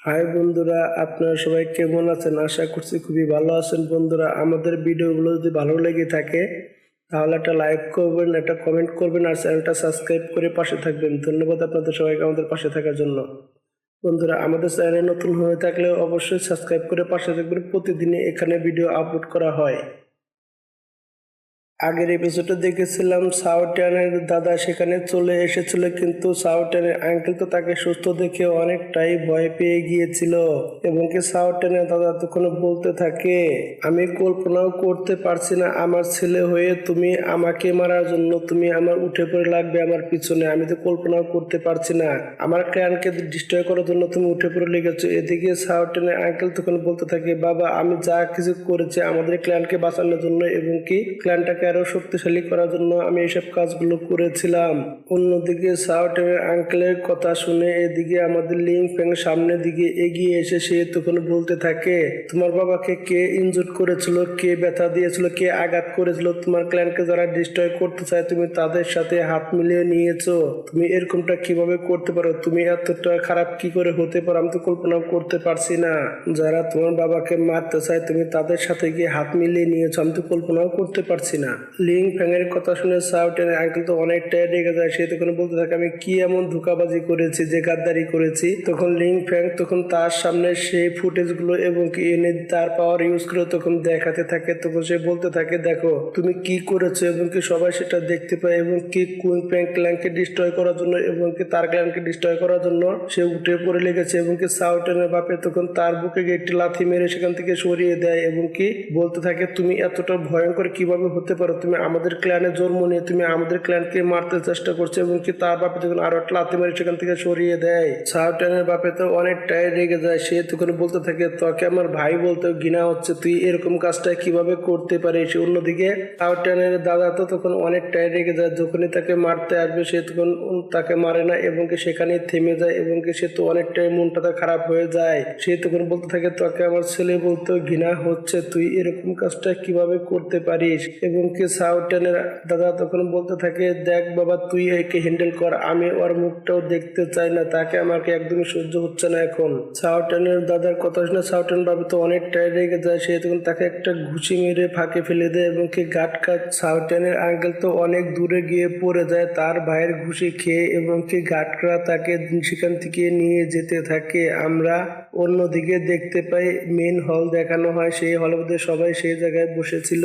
High বন্ধুরা, আপনারা সবাই কেমন আছেন? আশা করছি খুবই ভালো আছেন। বন্ধুরা, আমাদের ভিডিওগুলো যদি ভালো লেগে থাকে তাহলে একটা লাইক করবেন, একটা কমেন্ট করবেন আর চ্যানেলটা সাবস্ক্রাইব করে পাশে থাকবেন। ধন্যবাদ আপনাদের সবাইকে আমাদের পাশে থাকার জন্য। বন্ধুরা, আমাদের চ্যানেলে নতুন হয়ে থাকলে অবশ্যই সাবস্ক্রাইব করে পাশে থাকবেন। প্রতিদিনই এখানে ভিডিও আপলোড করা হয়। আগের এপিসোডে দেখেছিলাম সাউটানের দাদা সেখানে চলে এসেছিল, কিন্তু সাউটানের আঙ্কেল তো তাকে সুস্থ দেখে অনেকটাই ভয় পেয়ে গিয়েছিল এবং কি সাউটানের দাদা তখন বলতে থাকে, আমি কল্পনাও করতে পারছি না আমার ছেলে হয়ে তুমি আমাকে মারার জন্য তুমি আমার উঠে পড়ে লাগবে আমার পিছনে। আমি তো কল্পনাও করতে পারছি না আমার ক্ল্যানকে ডিস্ট্রয় করার জন্য তুমি উঠে পড়ে লেগেছো। এদিকে সাউটানের আঙ্কেল তখন বলতে থাকে, বাবা আমি যা কিছু করেছি আমাদের ক্ল্যানকে বাঁচানোর জন্য এবং কি ক্ল্যানটাকে আরো শক্তিশালী করার জন্য আমি এইসব কাজগুলো করেছিলাম। অন্যদিকে সাউটানের আঙ্কেলের কথা শুনে এদিকে আমাদের লিং ফ্যাং সামনের দিকে এগিয়ে এসে সে তখন বলতে থাকে, তোমার বাবাকে কে ইনজুর করেছিল, কে ব্যথা দিয়েছিল, কে আঘাত করেছিল, তোমার ক্ল্যানকে যারা ডিস্ট্রয় করতে চায় তুমি তাদের সাথে হাত মিলিয়ে নিয়েছো। তুমি এরকমটা কিভাবে করতে পারো? তুমি এতটা খারাপ কি করে হতে পারো? আমি তো কল্পনা করতে পারছি না। যারা তোমার বাবাকে মারতে চায় তুমি তাদের সাথে গিয়ে হাত মিলিয়ে নিয়েছো, আমি তো কল্পনাও করতে পারছি না। লিং ফ্যাং এর কথা শুনে সাউটেনের আঙ্কেল তো অনেকটাই রেগে যায়। সে তখন বলতে থাকে, আমি কি এমন ধোঁকাবাজি করেছি যে গাদ্দারি করেছি? তখন লিং ফ্যাং তখন তার সামনে সেই ফুটেজ গুলো এবং কি এনে তার পাওয়ার ইউজ করে তখন দেখাতে থাকে। তখন সে বলতে থাকে, দেখো তুমি কি করেছো এবং কি সবাই সেটা দেখতে পায় এবং কি কুইং ফ্যাং ক্ল্যানকে ডিস্ট্রয় করার জন্য এবং কি তার ক্ল্যানকে ডিস্ট্রয় করার জন্য সে উঠে পড়ে লেগেছে এবং কি সাউটেনের বাপে তখন তার বুকে একটি লাথি মেরে সেখান থেকে সরিয়ে দেয় এবং কি বলতে থাকে, তুমি এতটা ভয়ঙ্কর কিভাবে হতে পারো? তুমি আমাদের ক্ল্যানে জন্ম নিয়ে তুমি আমাদের ক্ল্যানকে মারতে চেষ্টা করছো এবং কি তার বাপে তখন আরো একটা লাথি মেরে সেখান থেকে সরিয়ে দেয়। সাউটেনের বাপে তো অনেকটাই রেগে যায়। সে তখন বলতে থাকে, তোকে আমার ভাই বলতেও ঘৃণা হচ্ছে, তুই এরকম কাজটা কিভাবে করতে পারিস? অন্যদিকে সাউটেনের দাদা তো তখন অনেকটাই রেগে যায়। যখনই তাকে মারতে আসবে সে তখন তাকে মারে না এবং কি সেখানেই থেমে যায় এবং কি সে তো অনেকটাই মনটা খারাপ হয়ে যায়। সে তখন বলতে থাকে, তোকে আমার ছেলে বলতেও ঘৃণা হচ্ছে, তুই এরকম কাজটা কিভাবে করতে পারিস? এবং কি সাউটেনের দাদা তখন বলতে থাকে, দেখ বাবা তুই একে হ্যান্ডেল কর, আমি ওর মুখটাও দেখতে চাই না, তাকে আমাকে একদমই সহ্য হচ্ছে না এখন। সাউটেনের দাদার কথা শুনে সাউটেন বাবু তো অনেকটাই রেগে যায়। সে তখন তাকে একটা ঘুষি মেরে ফাঁকে ফেলে দেয় এবং কি সাউটেনের আঙ্কেল তো অনেক দূরে গিয়ে পড়ে যায় তার ভাইয়ের ঘুষি খেয়ে এবং কি গাটকরা তাকে সেখান থেকে নিয়ে যেতে থাকে। আমরা অন্যদিকে দেখতে পাই মেন হল দেখানো হয়, সেই হলের মধ্যে সবাই সেই জায়গায় বসেছিল।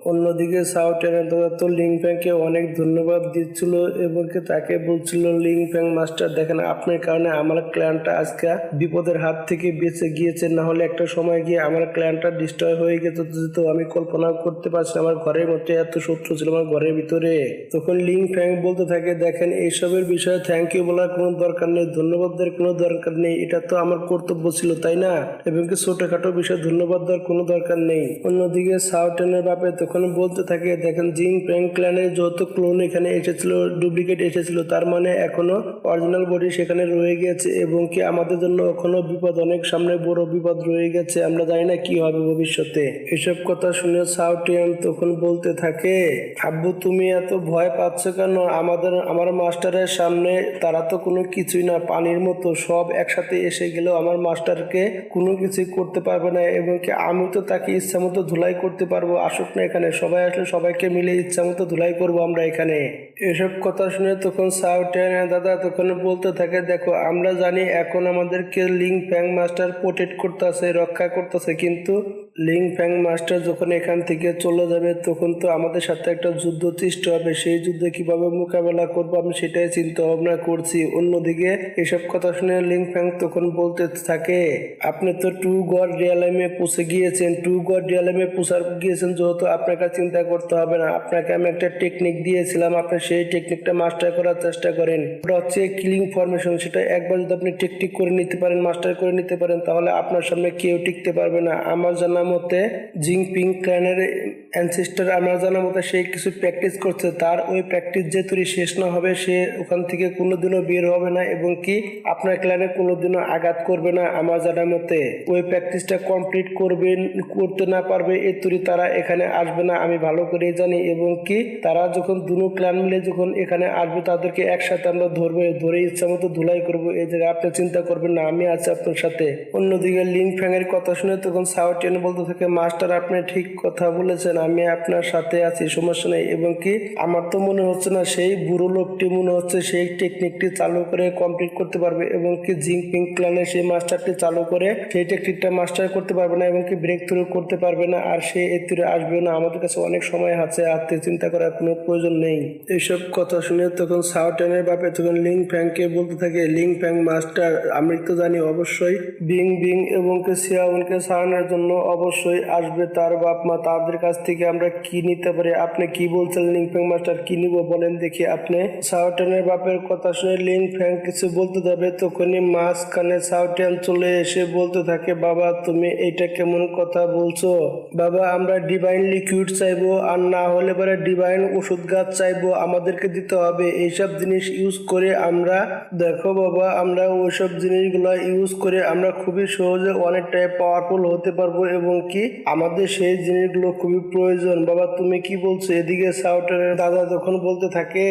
অন্যদিকে সাউটেনের দাদা তো লিং ফ্যাংকে অনেক ধন্যবাদ দিচ্ছিল এবং কি তাকে বলছিল, লিং ফ্যাং মাস্টার দেখেন আপনার কারণে আমার ক্ল্যানটা আজকে বিপদের হাত থেকে বেঁচে গিয়েছে, না হলে একটা সময় গিয়ে আমার ক্ল্যানটা ডিস্ট্রয় হয়ে যেত। তো আমি কল্পনা করতে পারছি আমার ঘরের মধ্যে এত শত্রু ছিল আমার ঘরের ভিতরে। তখন লিং ফ্যাং বলতে থাকে, দেখেন এইসবের বিষয়ে থ্যাংক ইউ বলার কোনো দরকার নেই, ধন্যবাদ দেওয়ার কোনো দরকার নেই, এটা তো আমার কর্তব্য ছিল তাই না? এবং কি ছোটখাটো বিষয়ে ধন্যবাদ দেওয়ার কোনো দরকার নেই। অন্যদিকে সাউটেনের বাপে তখন বলতে থাকে, দেখেন জিং ফ্যাং ক্ল্যানের যত ক্লোন এখানে এসেছিল, ডুপ্লিকেট এসেছিল, তার মানে এখনো অরিজিনাল বডি সেখানে রয়ে গেছে এবং কি আমাদের জন্য এখনো বিপদ, অনেক সামনে বড় বিপদ রয়ে গেছে, আমরা জানি না কি হবে ভবিষ্যতে। এসব কথা শুনে সাউটিয়ান তখন বলতে থাকে, আব্বু তুমি এত ভয় পাচ্ছ কেন? আমার মাস্টারের সামনে তারা তো কোনো কিছুই না, পানির মতো, সব একসাথে এসে গেলেও আমার মাস্টারকে কোনো কিছুই করতে পারবে না এবং কি আমি তো তাকে ইচ্ছা মতো ধুলাই করতে পারবো। আসুক না এখানে, সবাই আসলে সবাইকে মিলে ইচ্ছা মতো ধুলাই করবো আমরা এখানে। এসব কথা শুনে তখন সাউটেন দাদা তখন বলতে থাকে, দেখো আমরা জানি এখন আমাদেরকে লিং ফ্যাং মাস্টার প্রোটেক্ট করতেছে, রক্ষা করতেছে, কিন্তু লিং ফ্যাং মাস্টার যখন এখান থেকে চলে যাবে তখন তো আমাদের সাথে একটা যুদ্ধ সৃষ্টি হবে, সেই যুদ্ধে কিভাবে মোকাবেলা করবো আমি সেটাই চিন্তা ভাবনা করছি। অন্যদিকে এসব কথা শুনে লিং ফ্যাং তখন বলতে থাকে, আপনি তো টু গড রিয়ালামে পৌঁছে গিয়েছেন, টু গড রিয়ালামে পৌঁছার গিয়েছেন যেহেতু আপনাকে চিন্তা করতে হবে না, আপনাকে আমি একটা টেকনিক দিয়েছিলাম, আপনি সেই টেকনিকটা মাস্টার করার চেষ্টা করেন। ওটা হচ্ছে কিলিং ফরমেশন, সেটা একবার যদি আপনি টেকনিক করে নিতে পারেন, মাস্টার করে নিতে পারেন, তাহলে আপনার সামনে কেউ টিকতে পারবে না। আমার জানা মতে জিংপিং ক্ল্যানের অ্যানসেস্টার আমার জানা মতে সে কিছু প্র্যাকটিস করছে, তার ওই প্র্যাকটিস যে তুই শেষ না হবে সে ওখান থেকে কোনোদিনও বের হবে না এবং কি আপনার ক্ল্যানে কোনোদিনও আঘাত করবে না। আমার জানা মতে ওই প্র্যাকটিসটা কমপ্লিট করতে না পারবে এ তুরি তারা এখানে আসবে না, আমি ভালো করেই জানি। এবং কি তারা যখন দুনো ক্ল্যান মিলে যখন এখানে আসবে তাদেরকে একসাথে আমরা ধরে ইচ্ছা মতো ধুলাই করবো। এই জায়গায় আপনি চিন্তা করবেন না, আমি আছি আপনার সাথে। অন্যদিকে লিং ফ্যাং এর কথা শুনে তখন সাও টিয়ান বলতে থাকে, মাস্টার আপনি ঠিক কথা বলেছেন, আমি আপনার সাথে আছি, সমস্যা নেই। এবং কি আমার তো মনে হচ্ছে না সেই বুড়ো লোকটি মনে হচ্ছে সেই টেকনিকটি চালু করে কমপ্লিট করতে পারবে এবং কি জিংপিং ক্ল্যানে সেই মাস্টারটি চালু করে সেই টেকনিকটা মাস্টার করতে পারবে না এবং কি ব্রেক থ্রু করতে পারবে না, আর সে এর আসবে না। আমাদের কাছে অনেক সময় আছে, আত্মে চিন্তা করার কোনো প্রয়োজন নেই। এইসব কথা শুনে তখন সাও টিয়ানের বাপে তখন লিং ফ্যাংকে বলতে থাকে, লিং ফ্যাং মাস্টার আমি তো জানি অবশ্যই বিং বিং এবং কে সিয়াউনকে সারানোর জন্য অবশ্যই আসবে তার বাপ মা, তাদের কাছ থেকে আমরা কি নিতে পারি? আপনি কি বলছেন লিং ফ্যাং মাস্টার, কি নিব বলেন দেখি আপনি? সাও টিয়ানের বাপের কথা শুনে লিং ফ্যাং কিছু বলতে যাবে তখনই মাঝখানে সাও টিয়ান চলে এসে বলতে থাকে, বাবা তুমি এইটা কেমন কথা বলছো? বাবা আমরা ডিভাইন লিকুইড চাইবো, আর না হলে পরে ডিভাইন ওষুধ গাছ চাইবো, আমাদেরকে দিতে হবে। এইসব জিনিস ইউজ করে আমরা, দেখো বাবা আমরা ওইসব জিনিসগুলো ইউজ করে আমরা খুবই সহজে অনেকটাই পাওয়ারফুল হতে পারবো এবং কি আমাদের সেই জিনিসগুলো খুবই প্রয়োজন। বাবা তুমি কি বলছো? এদিকে সাও টিয়ানের দাদা তখন বলতে থাকে,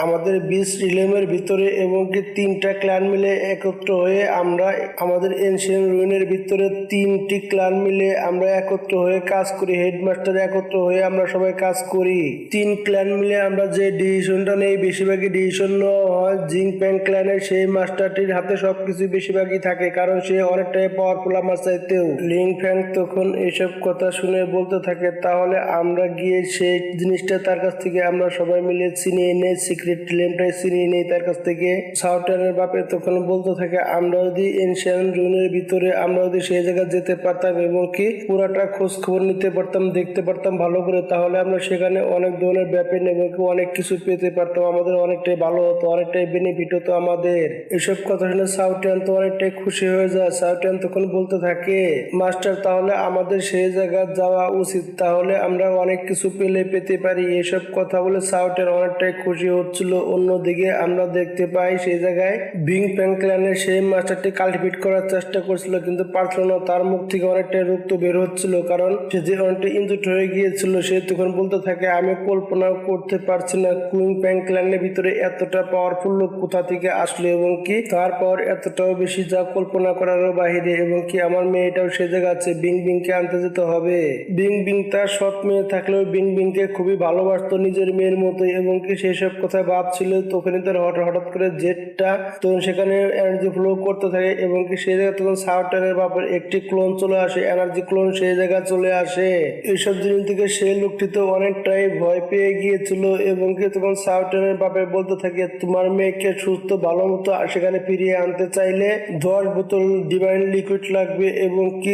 আমাদের 20 রিলেমের ভিতরে এবং কি 3টা ক্ল্যান মিলে একত্র হয়ে আমরা আমাদের এনশিয়েন্ট রুইনের ভিতরে 3টি ক্ল্যান মিলে আমরা একত্র হয়ে কাজ করি, হেডমাস্টার একত্র হয়ে আমরা সবাই কাজ করি। 3 ক্ল্যান মিলে আমরা যে ডিসিশনটা নেই বেশিরভাগই ডিসিশন নেওয়া হয় জিংপ্যাং ক্ল্যানের সেই মাস্টারটির হাতে সবকিছু বেশিরভাগই থাকে, কারণ সে অনেকটাই পাওয়ারফুল আমার চাইতেও। লিং ফ্যাং তখন এইসব কথা শুনে বলতে থাকে, তাহলে আমরা গিয়ে সেই জিনিসটা তার কাছ থেকে আমরা সবাই মিলে ছিনিয়ে নেই, সিক্রেট রিলেমটাই ছিনিয়ে নেই তার কাছ থেকে। সাও টিয়ানের বাপে তখন বলতে থাকে, আমরা যদি এনশিয়েন্ট রুইনের ভিতরে আমরা যদি সেই জায়গায় যেতে পারতাম এবং কি পুরাটা খোঁজ খবর নিতে পারতাম, দেখতে পারতাম ভালো করে, তাহলে আমরা সেখানে অনেক ধরনের ব্যাপার এবং অনেক কিছু পেতে পারতাম, আমাদের অনেকটাই ভালো হতো, অনেকটাই বেনিফিট হতো আমাদের। এসব কথা শুনে সাও টিয়ান তো অনেকটাই খুশি হয়ে যায়। সাও টিয়ান তখন বলতে থাকে, মাস্টার তাহলে আমাদের সেই জায়গায় যাওয়া উচিত, তাহলে আমরা অনেক কিছু পেতে পারি। এসব কথা বলে সাও টিয়ান অনেকটাই খুশি হচ্ছিল। অন্যদিকে আমরা দেখতে পাই সেই জায়গায় বিং প্যাং ক্ল্যানের সেই মাস্টারটি কাল্টিভেট করার চেষ্টা করছিল কিন্তু পারছিল না, তার মুখ থেকে অনেকটাই রক্ত বের হচ্ছিল, কারণ সে যে অনেকটা ইনজুর্ড হয়ে গিয়েছিল। সে তখন বলতে থাকে, আমি কল্পনা করতে পারছি না কুইং প্যাং ক্ল্যানের ভিতরে এতটা পাওয়ারফুল লোক কোথা থেকে আসলো এবং কি তারপর এতটাও বেশি যা কল্পনা করারও বাহিরে, এবং কি আমার মেয়েটাও সে জায়গা আছে, বিং বিং কে আনতে যেতে হবে। বিং বিং তার সৎ মেয়ে থাকলেও বিং বিং কে খুবই ভালোবাসতো নিজের মেয়ের মতোই এবং কি সেই সব কথা ভাবছিল। তখনই তার হঠাৎ করে জেটটা তখন সেখানে এনার্জি ফ্লো করতে থাকে এবং কি সেই জায়গায় তখন সাও টিয়ানের বাপের একটি ক্লোন চলে আসে, এনার্জি ক্লোন সেই জায়গায় চলে আসে। এইসব জিনিস থেকে সেই লোকটি তো অনেকটাই ভয় পেয়ে গিয়েছিল এবং কি তখন সাও টিয়ানের বাপে বলতে থাকে, তোমার মেয়েকে সুস্থ ভালো মতো সেখানে ফিরিয়ে আনতে চাইলে 10 বোতল ডিভাইন লিকুইড লাগবে এবং কি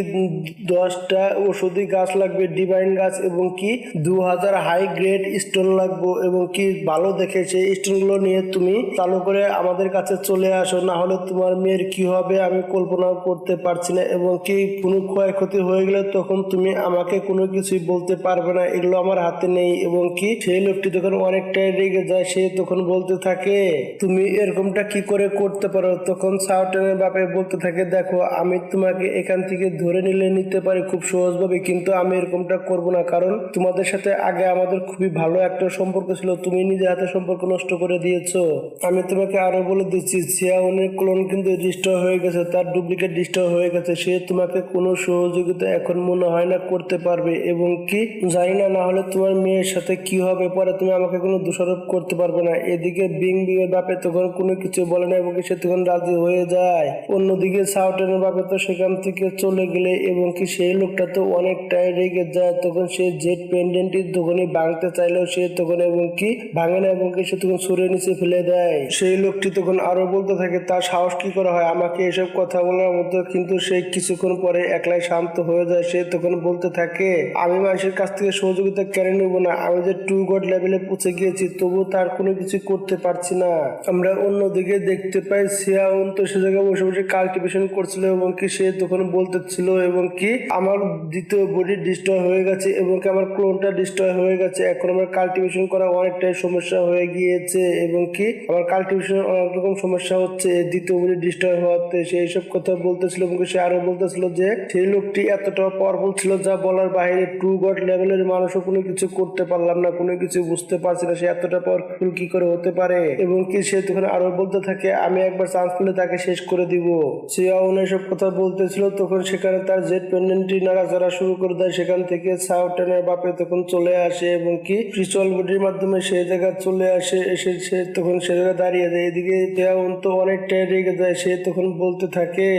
10টা ওষুধি গাছ লাগবে ডিভাইন গাছ এবং কি 2000 হাই গ্রেড স্টোন লাগবে এবং কি ভালো দেখে সেই স্টোনগুলো নিয়ে তুমি চালু করে আমাদের কাছে চলে আসো, না হলে তোমার মেয়ের কি হবে আমি কল্পনা করতে পারছি না এবং কি কোনো ক্ষয়ক্ষতি হয়ে গেলে তখন তুমি আমাকে কোনো কিছুই বলতে পারবে না, এগুলো আমার হাতে নেই। এবং কি সেই লোকটি তখন অনেকটাই রেগে যায়, সে তখন বলতে থাকে, তুমি এরকমটা কি করে করতে পারো? তখন সাও টিয়ানের বাপে বলতে থাকে, দেখো আমি তোমাকে এখান থেকে ধরে নিতে পারি খুব সহজভাবে, কিন্তু আমি এরকমটা করব না, কারণ তোমাদের সাথে আগে আমাদের খুবই ভালো একটা সম্পর্ক ছিল, তুমি নিজের হাতে সম্পর্ক নষ্ট করে দিয়েছো। আমি তোমাকে আরো বলে দিচ্ছি, সিয়াউনের ক্লোন কিন্তু ডিস্ট্রয় হয়ে গেছে, তার ডুপ্লিকেট ডিস্ট্রয় হয়ে গেছে, সে তোমাকে কোনো সহযোগিতা এখন মনে হয় না করতে পারবে এবং কি জানি না না হলে তোমার মেয়ের সাথে কি হবে, পরে তুমি আমাকে কোনো দোষারোপ করতে পারবে না। এদিকে বিং বিং এর বাপে তখন কোনো কিছু বলে না এবং সে তখন রাজি হয়ে যায়। অন্যদিকে সাও টিয়ানের বাপে তো সেখান থেকে চলে গেলে এবং কি সেই লোকটা তো অনেকটাই রেগে যায়, তখন সে জেট পেন্ডেন্টটি তখনই ভাঙতে চাইলেও সে তখন এবং কি ভাঙে না এবং কি সে তখন সুরে নিচে ফেলে দেয়। সেই লোকটি তখন আরো বলতে থাকে, তার সাহস কি করা হয় আমাকে এসব কথা বলার মতো, কিন্তু সে কিছুক্ষণ পরে একলাই শান্ত হয়ে যায়। সে তখন বলতে থাকে, আমি মানুষের কাছ থেকে সহযোগিতা কেড়ে নেব না, আমি যে টু গড লেভেলে পৌঁছে গিয়েছি তবু তার কোনো কিছু করতে পারছি না। আমরা অন্যদিকে দেখতে পাই সিয়াউন তো সে জায়গায় বসে বসে কাল্টিভেশন করছিল এবং কি সে তখন বলতেছিল এবং কি আমার দ্বিতীয় বডি ডিস্ট্রয় হয়ে গেছে এবং কি আমার ক্লোনটা ডিস্ট্রয় হয়ে গেছে। এখন আমার কাল্টিভেশন করা অনেকটাই সমস্যা হয়ে গিয়েছে এবং কি আমার কাল্টিভেশন অনেক রকম সমস্যা হচ্ছে দ্বিতীয় বডি ডিস্ট্রয় হওয়াতে। সে এইসব কথা বলতেছিল এবং সে আরো বলতেছিল যে সেই লোকটি এতটা পাওয়ারফুল ছিল যা বলার বাইরে। ট্রু গড লেভেলের মানুষও কোনো কিছু করতে পারলাম না, কোনো কিছু বুঝতে পারছি না সে এতটা পাওয়ারফুল কি করে হতে পারে। এবং কি সে তখন আরো বলতে থাকে আমি একবার চান্স পেলে তাকে শেষ করে দিব। সিয়াউন এসব কথা বলতেছিল তখন সেখানে তার জেট পেন্ডেন্টটি নাড়াচাড়া শুরু করে দেয়। সেখান থেকে সাউটেনের বাপে তখন চলে আসে এবং কি ক্রিস্টাল বডির মাধ্যমে সেই জায়গায় চলে আসে। এসে সে তখন সে জায়গায় দাঁড়িয়ে যায়। এদিকে সিয়াউন তো অনেকটাই রেগে যায়। সে তখন বলতে থাকে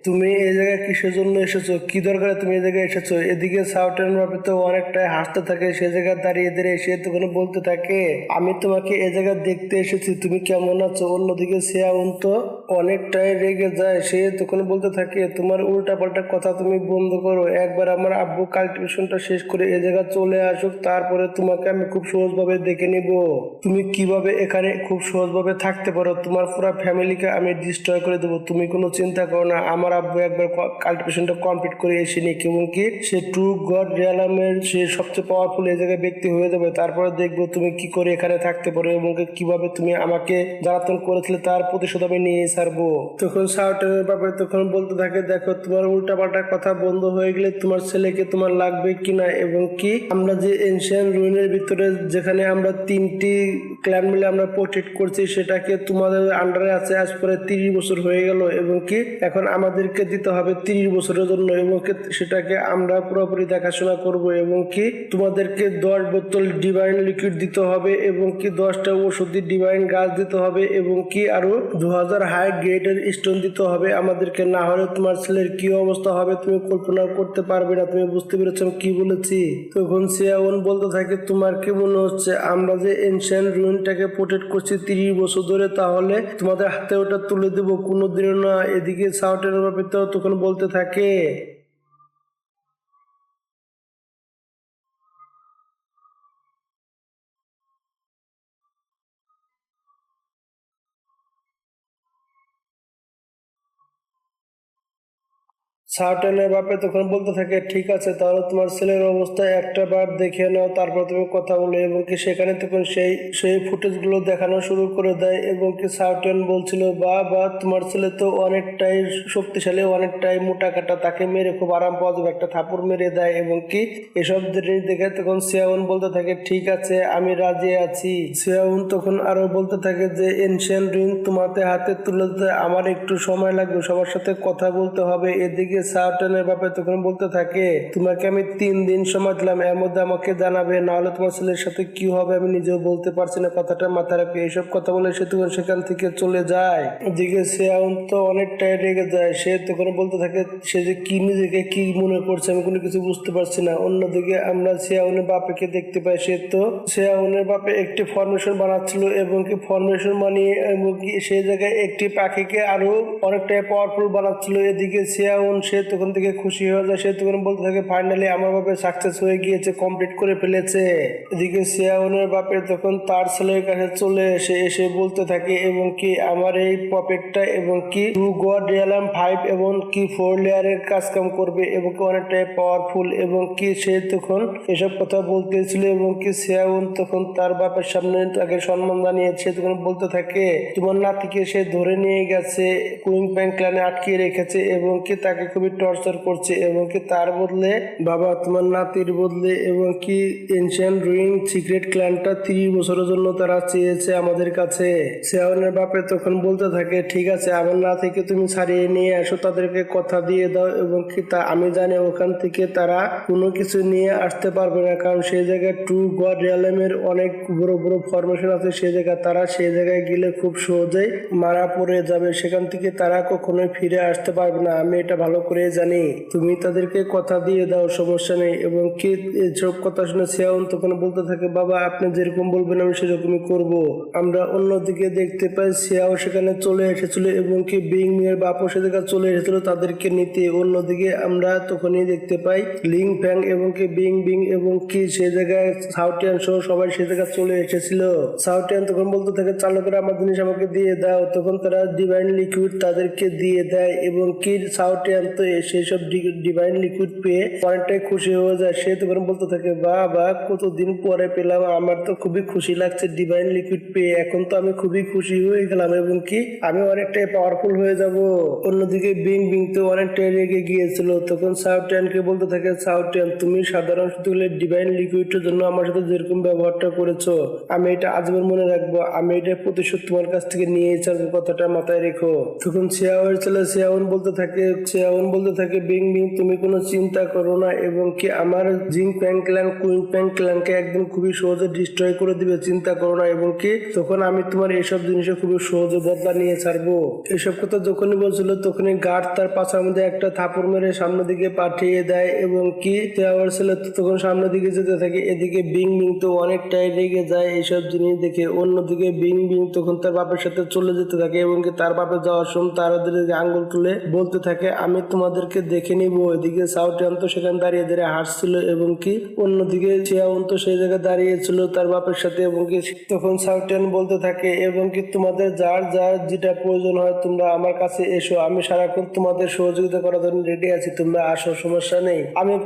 তুমি এই জায়গায় কিসের জন্য এসেছো, কি দরকারে তুমি এই জায়গায় এসেছো। এদিকে সাউটেনের বাপে তো অনেকটাই হাসতে থাকে। সে জায়গায় দাঁড়িয়ে দাঁড়িয়ে সে তখন বলতে থাকে আমি তোমাকে এই জায়গায় দেখতে এসেছি, তুমি কেমন আছো। অন্যদিকে সিয়াউন তো অনেকটাই রেগে যায়। সে তখন বলতে থাকে তোমার উল্টা পাল্টা কথা তুমি বন্ধ করো, একবার আমার আব্বু কাল্টিভেশনটা শেষ করে এ জায়গায় চলে আসুক, তারপরে তোমাকে আমি খুব সহজভাবে দেখে নিব। তুমি কিভাবে এখানে খুব সহজভাবে থাকতে পারো, তোমার পুরো ফ্যামিলিকে আমি ডিস্ট্রয় করে দেবো, তুমি কোনো চিন্তা করো না। আমার আব্বু একবার কাল্টিভেশনটা কমপ্লিট করে এসে নিক এবং কি সে ট্রু গড রিয়ালামের সে সবচেয়ে পাওয়ারফুল এই জায়গায় ব্যক্তি হয়ে যাবে। তারপরে দেখবো তুমি কি করে এখানে থাকতে পারো এবং কিভাবে তুমি আমাকে জ্বালাতন করেছিলে তার প্রতিশোধ আমি নিয়ে ছাড়বো। তখন সাউটেনের ব্যাপারে তখন বলতে থাকে দেখো তোমার উল্টা পাল্টা কথা বন্ধ হয়ে গেলে তোমার ছেলেকে তোমার লাগবে কিনা এবং কি আমরা যে এনশিয়ান রুইনের ভিতরে যেখানে আমরা 3টি ক্ল্যান মিলে আমরা প্রোটেক্ট করছি সেটাকে তোমাদের আন্ডারে আছে আজ পরে 30 বছর হয়ে গেল এবং কি এখন আমাদেরকে দিতে হবে 30 বছরের জন্য এবং সেটাকে আমরা পুরোপুরি দেখাশোনা করব এবং কি তোমাদেরকে 10 বোতল ডিভাইন লিকুইড দিতে হবে এবং কি 10টা ওষুধি ডিভাইন গাছ দিতে হবে এবং কি আরো 2000 হাই গ্রেডের স্টোন দিতে হবে আমাদেরকে, না হলে তোমার ছেলের কি অবস্থা হবে তুমি কল্পনা করতে পারবে না। তুমি বুঝতে পেরেছো কি বলেছি। তখন সিয়াউন বলতে থাকে তোমার কি মনে হচ্ছে আমরা যে এনশিয়েন্ট রুইনটাকে প্রোটেক্ট করছি 30 বছর ধরে, তাহলে তোমাদের হাতে ওটা তুলে দেবো? কোনোদিনও না। এদিকে সাউটের ব্যাপারে তখন বলতে থাকে সাউটেনের বাপে তখন বলতে থাকে ঠিক আছে তাহলে তোমার ছেলের অবস্থা একটা বার দেখে নাও, তারপর তুমি কথা বলো এবং কি সেখানে তখন সেই সেই ফুটেজগুলো দেখানো শুরু করে দেয় এবং কি সাউটেন বলছিল বা তোমার ছেলে তো অনেকটাই শক্তিশালী, অনেকটাই মোটা কাটা, তাকে মেরে খুব আরাম পাওয়া যাবে, একটা থাপড় মেরে দেয় এবং কি এসব জিনিস দেখে তখন সিয়াউন বলতে থাকে ঠিক আছে আমি রাজি আছি। সিয়াউন তখন আরো বলতে থাকে যে এনশিয়েন্ট রুইন তোমাদের হাতে তুলে দিতে আমার একটু সময় লাগবে, সবার সাথে কথা বলতে হবে। এদিকে সাউটেনের ব্যাপারে তখন বলতে থাকে তোমাকে আমি 3 দিন সময় দিলাম, এর মধ্যে আমাকে জানাবে, না হলে তোমার ছেলের সাথে কি হবে আমি নিজেও বলতে পারছি না, কথাটা মাথায় রাখবে। এইসব কথা বলে সে তখন সেখান থেকে চলে যায়। এদিকে সিয়াউন তো অনেকটাই রেগে যায়। সে তখন বলতে থাকে সে যে কি নিজেকে কি মনে করছে আমি কোনো কিছু বুঝতে পারছি না। অন্যদিকে আমরা সিয়াউনের বাপেকে দেখতে পাই। সে তো সিয়াউনের বাপে একটি ফরমেশন বানাচ্ছিল এবং কি ফরমেশন বানিয়ে এবং কি সেই জায়গায় একটি পাখিকে আরো অনেকটাই পাওয়ারফুল বানাচ্ছিল। এদিকে সিয়াউন সে তখন থেকে খুশি হয়ে যায়। সে তখন বলতে থাকে ফাইনালি আমার বাপে সাকসেস হয়ে গিয়েছে, কমপ্লিট করে ফেলেছে। এদিকে সিয়াউনের বাপে তখন তার ছেলের কাছে চলে এসে বলতে থাকে এবং কি আমার এই পপেটটা এবং কি টু গড রিয়ালাম 5 এবং কি 4 লেয়ারের কাজ কাম করবে এবং কি অনেকটাই পাওয়ারফুল এবং কি সে তখন এসব কথা বলতেছিল এবং কি সিয়াউন তখন তার বাপের সামনে তাকে সম্মান জানিয়ে সে তখন বলতে থাকে তোমার নাতিকে সে ধরে নিয়ে গেছে, কুইং প্যাং ক্ল্যানে আটকে রেখেছে এবং কি তাকে খুবই টর্চার করছে এবং কি তার বদলে বাবা তোমার নাতির বদলে এবং কি এনশিয়েন্ট রুইন সিক্রেট ক্ল্যানটা 30 বছরের জন্য তারা চেয়েছে আমাদের কাছে। সিয়াউনের বাপে তখন বলতে থাকে ঠিক আছে আমার নাতিকে তুমি ছাড়িয়ে নিয়ে আসো, তাদেরকে কথা দিয়ে দাও এবং কি তা আমি জানি ওখান থেকে তারা কোনো কিছু নিয়ে আসতে পারবে না, কারণ সেই জায়গায় ট্রু গড রিয়ালামের অনেক বড় বড় ফরমেশন আছে। সেই জায়গায় তারা সেই জায়গায় গেলে খুব সহজেই মারা পড়ে যাবে, সেখান থেকে তারা কখনোই ফিরে আসতে পারবে না, আমি এটা ভালো করে জানি। তুমি তাদেরকে কথা দিয়ে দাও, সমস্যা নেই। এবং কি এসব কথা শুনে সিয়াউন তখন বলতে থাকে বাবা আপনি যেরকম বলবেন আমি সেরকমই করব। আমরা অন্যদিকে দেখতে পাই সিয়াও সেখানে চলে এসেছিল এবং কি বিং এর বাপও সে জায়গায় চলে এসেছিল তাদেরকে নিতে। অন্যদিকে আমরা তখনই দেখতে পাই লিং ফ্যাং এবং কি বিং এবং কি সে জায়গায় সাউটিয়ান সহ সবাই সে জায়গায় চলে এসেছিল। সাউটিয়ান তখন বলতে থাকে চালকেরা আমার জিনিস আমাকে দিয়ে দাও। তখন তারা ডিভাইন লিকুইড তাদেরকে দিয়ে দেয় এবং কি সাউটিয়ান তো সেই সব ডিভাইন লিকুইড পেয়ে অনেকটাই খুশি হয়ে যায়। সে তখন বলতে থাকে বাবা কতদিন পরে পেলাম, আমার তো খুবই খুশি লাগছে ডিভাইন লিকুইড পেয়ে, এখন তো আমি খুবই খুশি হয়ে গেলাম এবং কি আমি অনেকটাই পাওয়ারফুল হয়ে যাব। অন্যদিকে বিং বিং তো অনেকটাই রেগে গিয়েছিল। তখন সাউথিয়ানকে বলতে থাকে সাউথিয়ান তুমি সাধারণ শুধু ডিভাইন লিকুইডের জন্য আমার সাথে যেরকম ব্যবহারটা করেছো আমি এটা আজীবন মনে রাখবো, আমি এটা প্রতিশোধ তোমার কাছ থেকে নিয়ে ছাড়বো, কথাটা মাথায় রেখো। তখন সিয়াওয়ের ছেলে সিয়াউন বলতে থাকে বিং বিং তুমি কোনো চিন্তা করো না এবং কি আমার জিং প্যাং ক্ল্যান কুইং প্যাং ক্ল্যানকে একদম খুবই সহজে ডিস্ট্রয় করে দিবে, চিন্তা করো না। এবং কি তখন আমি তোমার এইসব জিনিসে খুবই সহজে বদলা নিয়ে ছাড়বো। এসব কথা যখনই বলছিল তখনই গার্ড তার পাছার মধ্যে একটা থাপড় মেরে সামনের দিকে পাঠিয়ে দেয় এবং কি সিয়াওয়ের ছেলে তখন সামনের দিকে যেতে থাকে। এদিকে বিং বিং তো অনেকটাই রেগে যায় এইসব জিনিস দেখে। অন্যদিকে বিং বিং তখন তার বাপের সাথে চলে যেতে থাকে এবং কি তার বাপে যাওয়ার সময় তার দিকে আঙ্গুল তুলে বলতে থাকে আমি তোমাদেরকে দেখে নিব। এদিকে সাউথিয়ান তো সেখানে দাঁড়িয়ে দাঁড়িয়ে হাসছিল এবং কি অন্যদিকে সিয়াউন তো সেই জায়গায় দাঁড়িয়েছিল তার বাপের সাথে এবং কি তখন সাউথিয়ান বলতে থাকে এবং কি তোমাদের যার যার যেটা প্রয়োজন হয় তোমরা আমার কাছে এসো, আমি সারাক্ষণ তোমাদের সহযোগিতা করার জন্য রেডি আছি, তোমরা আসো, সমস্যা নেই।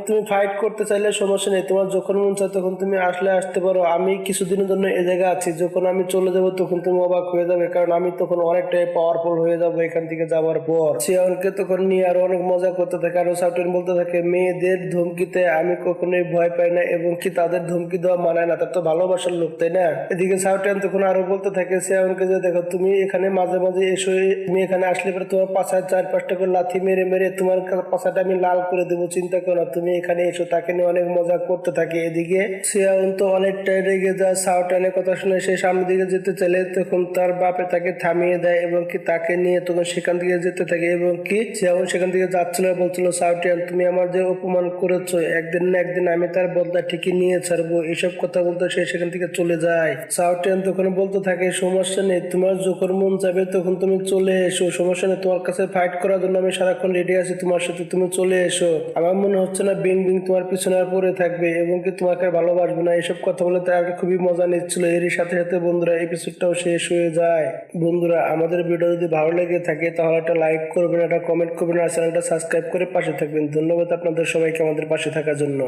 তুমি ফাইট করতে চাইলে সমস্যা নেই, তোমার যখন মন চায় তখন তুমি আসতে পারো, আমি কিছুদিনের জন্য এই জায়গায় আছি, যখন আমি চলে যাব তখন তুমি অবাক হয়ে যাবে কারণ আমি তখন অনেকটাই পাওয়ারফুল হয়ে যাবো এখান থেকে যাওয়ার পর। সিয়াউনকে তখন নিয়ে আরো অনেক মজা করতে থাকে আর সাউথিয়ান বলতে থাকে মেয়েদের ধমকিতে আমি কখনোই ভয় পাই না এবং কি তাদের ধমকি দেওয়া মানায় না, তার তো ভালোবাসার লোক তাই না। এদিকে সাউথিয়ান তখন আরো বলতে থাকে সিয়াউনকে যে দেখো তুমি এখানে মাঝে মাঝে এসো, তুমি এখানে আসলে পরে তোমার পাছায় 4-5টা করে লাথি মেরে মেরে তোমার পাছাটা আমি লাল করে দেবো, চিন্তা করো না, তুমি এখানে এসো। তাকে নিয়ে অনেক মজা করতে থাকে। এদিকে সিয়াউন তো অনেকটাই রেগে যায় সাউথিয়ানের কথা শুনে সে সামনের দিকে যেতে চাইলে তখন তার বাপে তাকে থামিয়ে দেয় এবং কি তাকে নিয়ে তখন সেখান থেকে যেতে থাকে এবং কি সিয়াউন সেখান থেকে যাচ্ছিল বলছিল সাউথিয়ান তুমি আমার যে অপমান করেছো একদিন না একদিন আমি তার বদলা ঠিকই নিয়ে ছাড়বো, এসব কথা বলতে সে সেখান থেকে চলে যায়। সাউথিয়ান তখন বলতে থাকে সমস্যা নেই, তোমার যখন মন যাবে তখন তুমি চলে এসো, সমস্যা নেই, তোমার কাছে ফাইট করার জন্য আমি সারাক্ষণ রেডি আছি তোমার সাথে, তুমি চলে এসো। আমার মনে হচ্ছে না বিং বিং তোমার পিছনে পড়ে থাকবে এবং কি তোমাকে ভালোবাসবে না। এসব কথা বলে তার খুবই মজা নিচ্ছিল। এরই সাথে সাথে বন্ধুরা এপিসোডটাও শেষ হয়ে যায়। বন্ধুরা আমাদের ভিডিও যদি ভালো লেগে থাকে তাহলে একটা লাইক করবেন, একটা কমেন্ট করবেন আর চ্যানেলটা সাবস্ক্রাইব করে পাশে থাকবেন। ধন্যবাদ আপনাদের সবাইকে আমাদের পাশে থাকার জন্য।